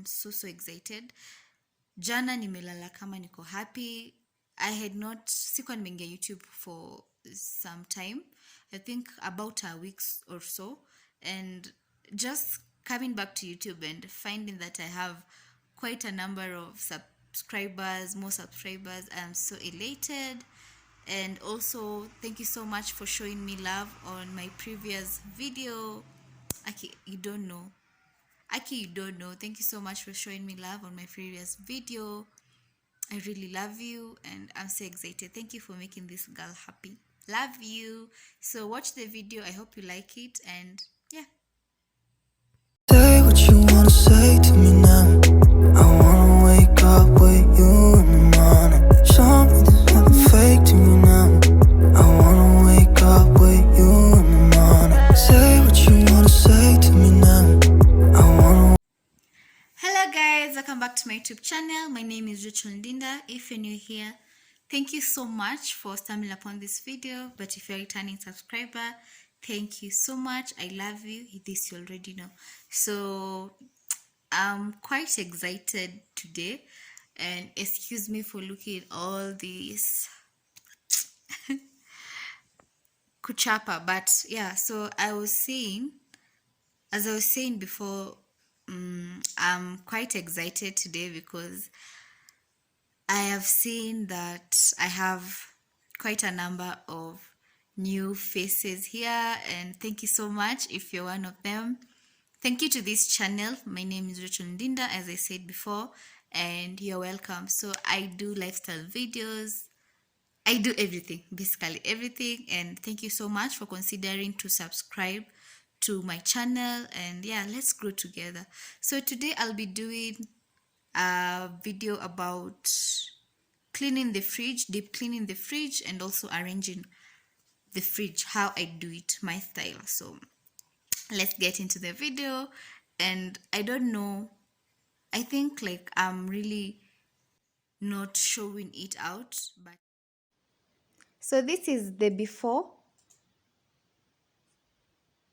I'm so excited. Jana nimelala kama niko happy. I had not sikuwa nimeingia YouTube for some time. I think about a week or so, and just coming back to YouTube and finding that I have quite a number of subscribers, more subscribers. I'm so elated. And also, thank you so much for showing me love on my previous video. Aki, you don't know. You don't know. Thank you so much for showing me love on my previous video. I really love you and I'm so excited. Thank you for making this girl happy. Love you. So watch the video. I hope you like it, and yeah. Say what you wanna say to me now. I wanna wake up with you in the morning. Show me there's nothing fake to me now. I wanna wake up with you in the morning. Say what you wanna say to me now. I wanna. Hello guys, welcome back to my YouTube channel. My name is Rachel Ndinda. If you're new here, thank you so much for stumbling upon this video. But if you're a returning subscriber, thank you so much. I love you. This you already know. So I'm quite excited today, and excuse me for looking at all these kuchapa, but yeah. So as I was saying before, I'm quite excited today because I have seen that I have quite a number of new faces here, and thank you so much if you're one of them. Thank you to this channel. My name is Rachel Ndinda, as I said before, and you're welcome. So I do lifestyle videos. I do everything, basically everything, and thank you so much for considering to subscribe to my channel, and yeah, let's grow together. So today I'll be doing a video about cleaning the fridge, deep cleaning the fridge, and also arranging the fridge, how I do it, my style. So let's get into the video. And I don't know, I think like I'm really not showing it out, but so this is the before,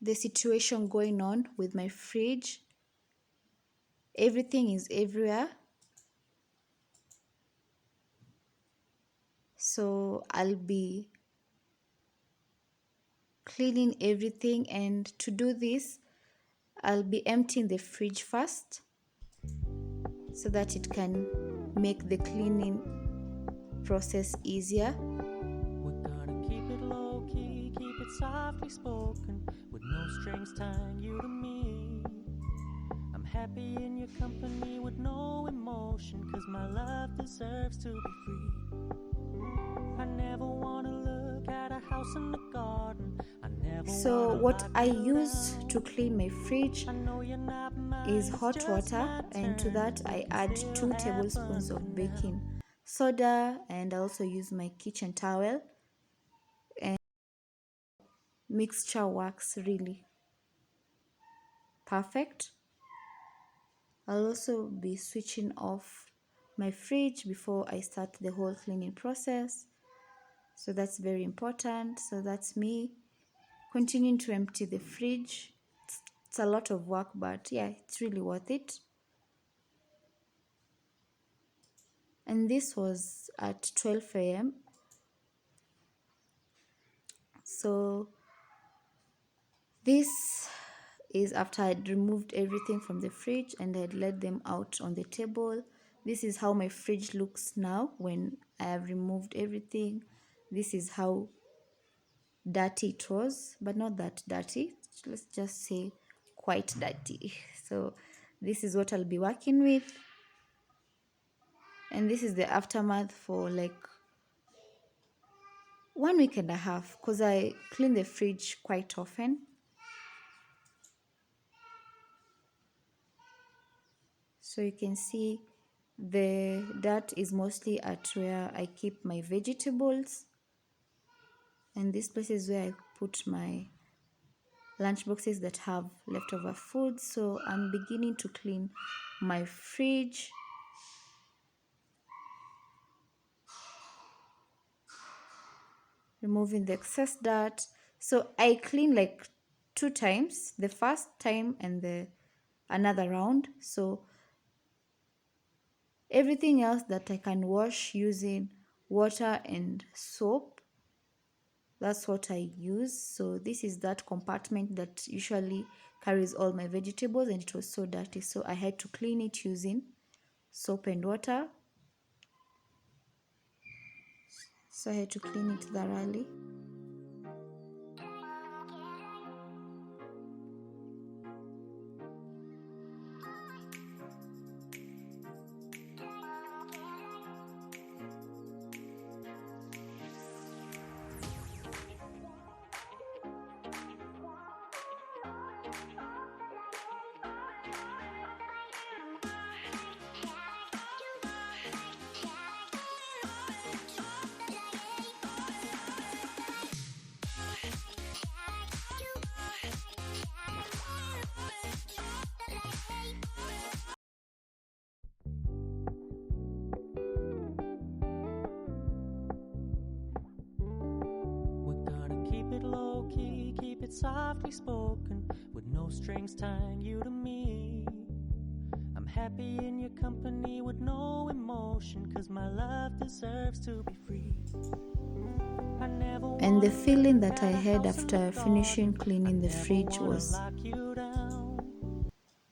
the situation going on with my fridge. Everything is everywhere. So I'll be cleaning everything, and to do this I'll be emptying the fridge first so that it can make the cleaning process easier. We're gonna keep it low key, keep it softly spoken, with no strings tying you to me. I'm happy in your company with no emotion, cause my love deserves to be free. I never wanna look at a house in the garden. So what I use to clean my fridge is hot water, and to that I add 2 tablespoons of baking soda, and I also use my kitchen towel, and mixture works really perfect. I'll also be switching off my fridge before I start the whole cleaning process, so that's very important. So that's me continuing to empty the fridge. It's a lot of work, but yeah, it's really worth it. And this was at 12 a.m. So this is after I'd removed everything from the fridge and I'd let them out on the table. This is how my fridge looks now when I have removed everything. This is how dirty it was, but not that dirty. Let's just say quite dirty. So this is what I'll be working with. And this is the aftermath for like 1 week and a half, because I clean the fridge quite often. So you can see the dirt is mostly at where I keep my vegetables, and this place is where I put my lunch boxes that have leftover food. So I'm beginning to clean my fridge. Removing the excess dirt. So I clean like 2 times, the first time and the another round. So Everything else that I can wash using water and soap, that's what I use. So this is that compartment that usually carries all my vegetables, and it was so dirty, so I had to clean it using soap and water. So I had to clean it thoroughly. Keep it low key, keep it softly spoken, with no strings tying you to me. I'm happy in your company with no emotion, 'cause my love deserves to be free. And the feeling that I had after finishing cleaning the fridge was,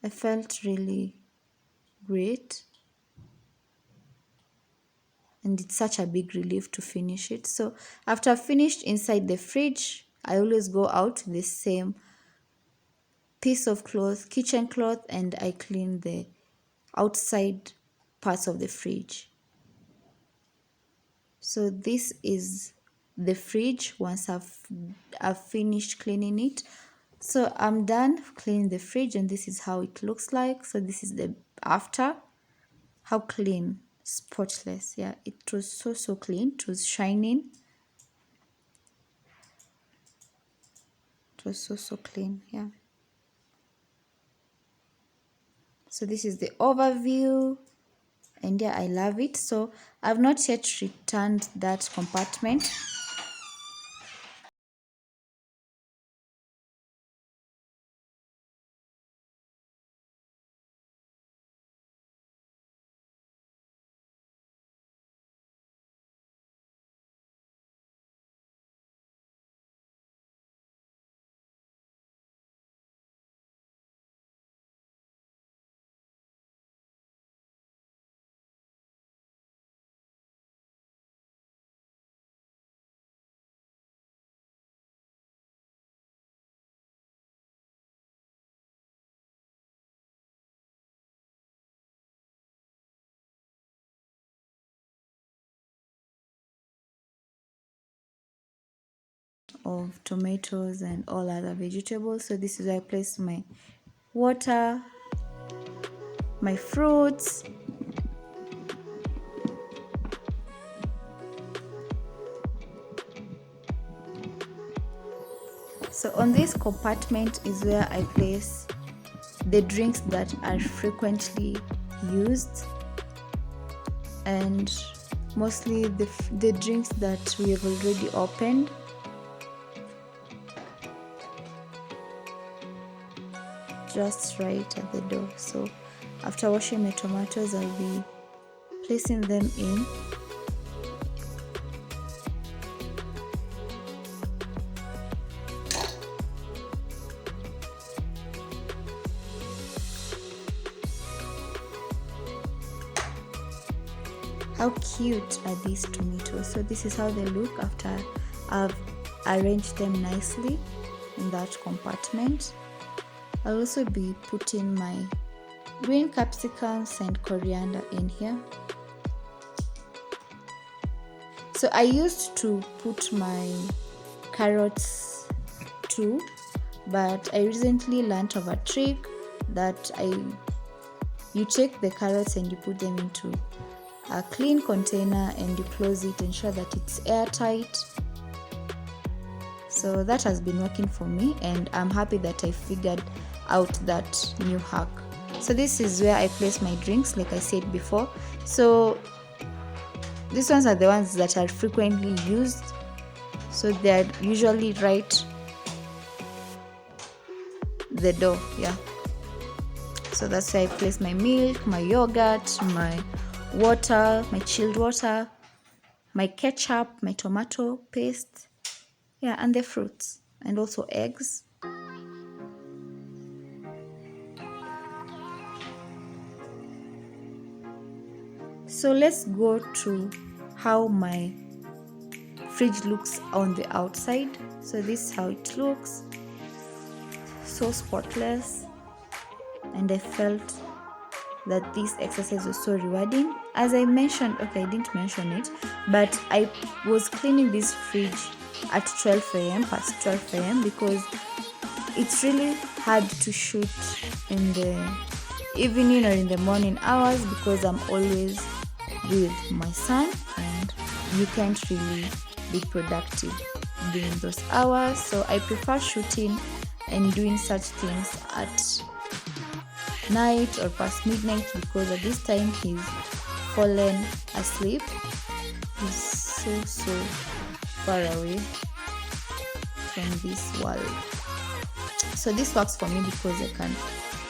I felt really great. And it's such a big relief to finish it. So after I've finished inside the fridge, I always go out the same piece of cloth, kitchen cloth, and I clean the outside parts of the fridge. So this is the fridge once I've finished cleaning it. So I'm done cleaning the fridge, and this is how it looks like. So this is the after. How clean, spotless. Yeah, it was so clean. It was shining. It was so clean. Yeah. So this is the overview, and yeah, I love it. So I've not yet returned that compartment. Of tomatoes and all other vegetables. So this is where I place my water, my fruits, so on this compartment is where I place the drinks that are frequently used, and mostly the drinks that we have already opened. Just right at the door. So after washing my tomatoes, I'll be placing them in. How cute are these tomatoes? So this is how they look after I've arranged them nicely in that compartment. I'll also be putting my green capsicums and coriander in here. So I used to put my carrots too, but I recently learned of a trick that you take the carrots and you put them into a clean container and you close it, ensure that it's airtight. So that has been working for me, and I'm happy that I figured out that new hack. So this is where I place my drinks, like I said before. So these ones are the ones that are frequently used, so they're usually right the door. Yeah, so that's where I place my milk, my yogurt, my water, my chilled water, my ketchup, my tomato paste, yeah, and the fruits, and also eggs. So let's go to how my fridge looks on the outside. So this is how it looks, so spotless, and I felt that this exercise was so rewarding. As I mentioned, okay, I didn't mention it, but I was cleaning this fridge at 12 a.m. past 12 a.m. because it's really hard to shoot in the evening or in the morning hours because I'm always with my son and you can't really be productive during those hours. So I prefer shooting and doing such things at night or past midnight because at this time he's fallen asleep. He's so far away from this world. So this works for me because I can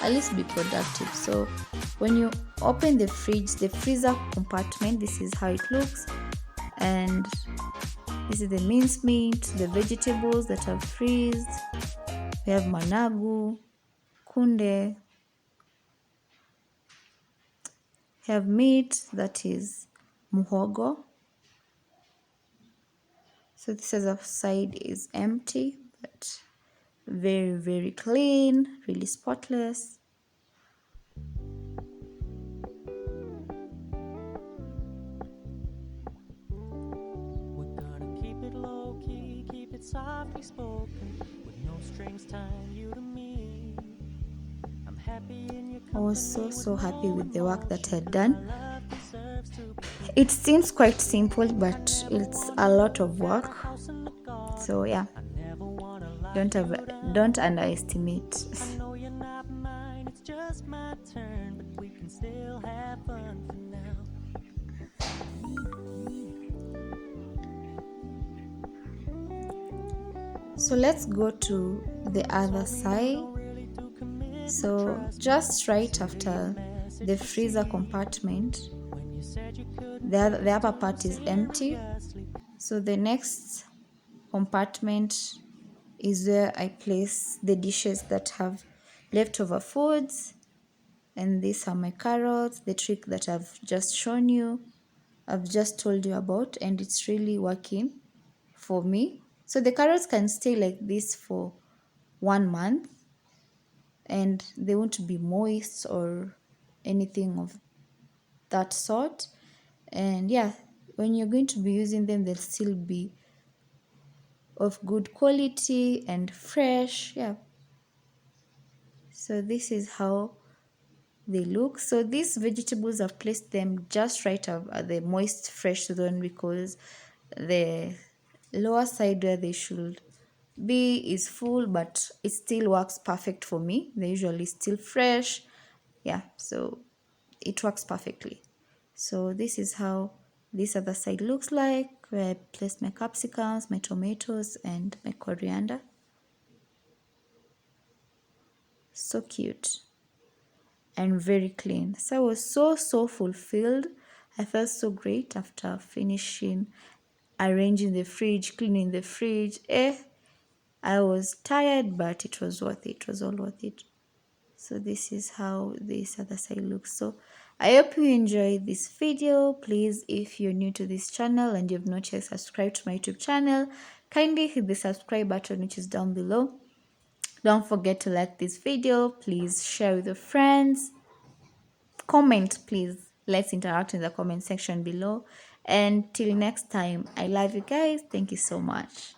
at least be productive. So when you open the fridge, the freezer compartment, this is how it looks, and this is the mincemeat, the vegetables that are freezed. We have managu, kunde. We have meat that is muhogo. So this other side is empty, but very clean, really spotless. We're gonna keep it low key, keep it softly spoken, with no strings tying you to me. I'm happy in your company. I was so happy with the work that I had done. Love deserves to be It seems quite simple, but it's a lot of work. house in the garden. So yeah, I never wanna lie don't underestimate. I know you're not mine, it's just my turn, but we can still have fun for now. So let's go to the other side. So just right after the freezer compartment, the upper part is empty. So the next compartment is where I place the dishes that have leftover foods. And these are my carrots, the trick that I've just shown you, I've just told you about, and it's really working for me. So the carrots can stay like this for 1 month and they won't be moist or anything of that sort. And yeah, when you're going to be using them, they'll still be of good quality and fresh. Yeah. So this is how they look. So these vegetables, I've placed them just right at the moist fresh zone because the lower side where they should be is full, but it still works perfect for me. They're usually still fresh. Yeah, so it works perfectly. So this is how this other side looks like, where I placed my capsicums, my tomatoes, and my coriander. So cute and very clean. So I was so fulfilled. I felt so great after finishing arranging the fridge, cleaning the fridge. I was tired, but it was worth it. It was all worth it. So this is how this other side looks. So I hope you enjoyed this video. Please, if you're new to this channel and you've not yet subscribed to my YouTube channel, kindly hit the subscribe button, which is down below. Don't forget to like this video. Please share with your friends. Comment, please. Let's interact in the comment section below. And till next time, I love you guys. Thank you so much.